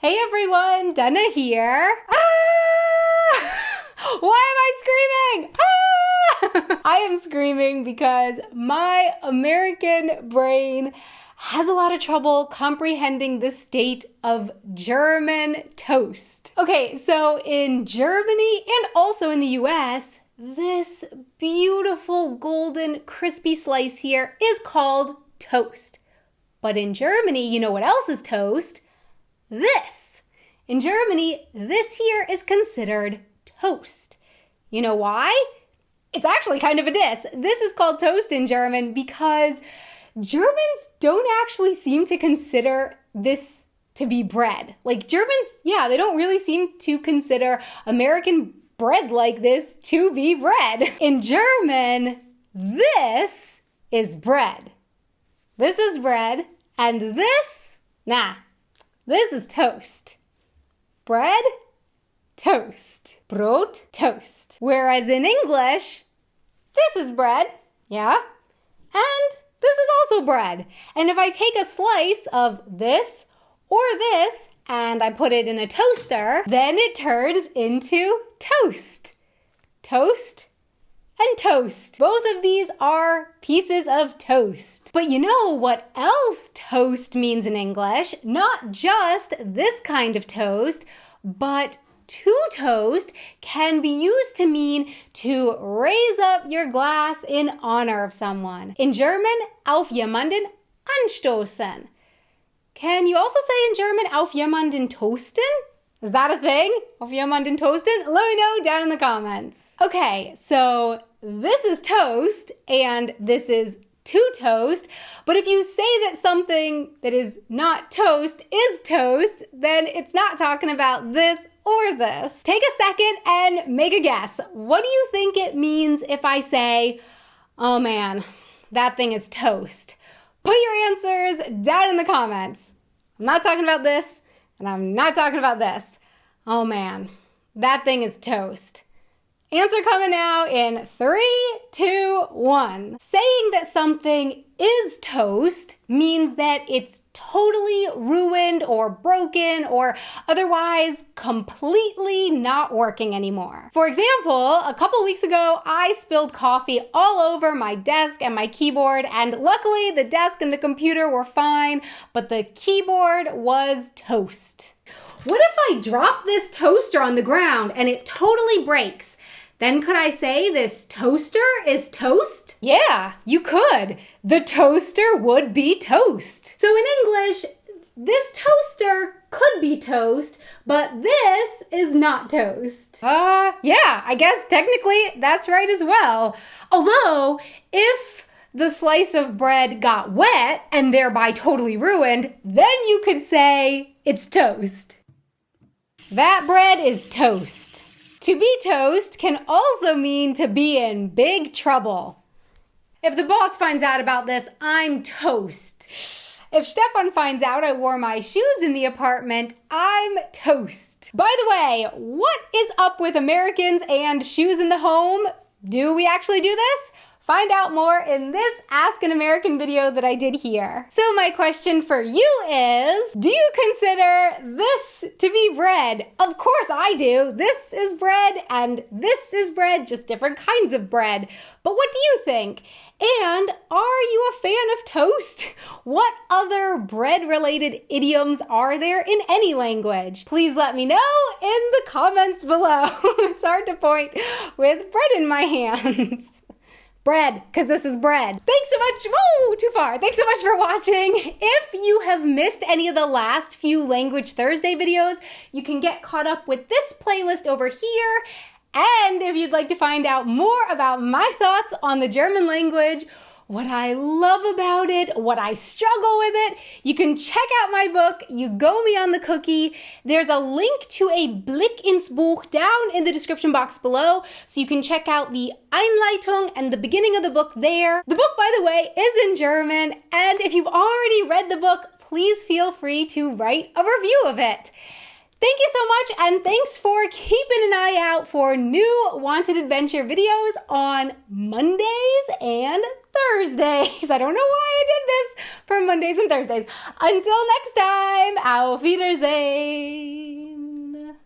Hey everyone, Dana here. Ah! Why am I screaming? Ah! I am screaming because my American brain has a lot of trouble comprehending the state of German toast. Okay, so in Germany and also in the US, this beautiful golden crispy slice here is called toast. But in Germany, you know what else is toast? This. In Germany, this here is considered toast. You know why? It's actually kind of a diss. This is called toast in German because Germans don't actually seem to consider this to be bread. Like Germans, they don't really seem to consider American bread like this to be bread. In German, this is bread. This is bread, and this is toast. Bread, toast. Brot, toast. Whereas in English, this is bread, and this is also bread. And if I take a slice of this or this and I put it in a toaster, then it turns into toast. Toast and toast. Both of these are pieces of toast. But you know what else toast means in English? Not just this kind of toast, but to toast can be used to mean to raise up your glass in honor of someone. In German, auf jemanden anstoßen. Can you also say in German, auf jemanden toasten? Is that a thing? Auf jemanden toasten? Let me know down in the comments. Okay, so this is toast and this is to toast. But if you say that something that is not toast is toast, then it's not talking about this or this. Take a second and make a guess. What do you think it means if I say, oh man, that thing is toast? Put your answers down in the comments. I'm not talking about this, and I'm not talking about this. Oh man, that thing is toast. Answer coming now in 3, 2, 1. Saying that something is toast means that it's totally ruined or broken or otherwise completely not working anymore. For example, a couple weeks ago, I spilled coffee all over my desk and my keyboard, and luckily the desk and the computer were fine, but the keyboard was toast. What if I drop this toaster on the ground and it totally breaks? Then could I say this toaster is toast? Yeah, you could. The toaster would be toast. So in English, this toaster could be toast, but this is not toast. I guess technically that's right as well. Although, if the slice of bread got wet and thereby totally ruined, then you could say it's toast. That bread is toast. To be toast can also mean to be in big trouble. If the boss finds out about this, I'm toast. If Stefan finds out I wore my shoes in the apartment, I'm toast. By the way, what is up with Americans and shoes in the home? Do we actually do this? Find out more in this Ask an American video that I did here. So my question for you is, do you consider this to be bread? Of course I do. This is bread and this is bread, just different kinds of bread. But what do you think? And are you a fan of toast? What other bread-related idioms are there in any language? Please let me know in the comments below. It's hard to point with bread in my hands. Bread, because this is bread. Thanks so much. Whoa, too far. Thanks so much for watching. If you have missed any of the last few Language Thursday videos, you can get caught up with this playlist over here. And if you'd like to find out more about my thoughts on the German language, what I love about it, what I struggle with it, you can check out my book, You Go Me on the Cookie. There's a link to a Blick ins Buch down in the description box below, so you can check out the Einleitung and the beginning of the book there. The book, by the way, is in German, and if you've already read the book, please feel free to write a review of it. Thank you so much, and thanks for keeping an eye out for new Wanted Adventure videos on Mondays and Thursdays. I don't know why I did this for Mondays and Thursdays. Until next time, auf Wiedersehen.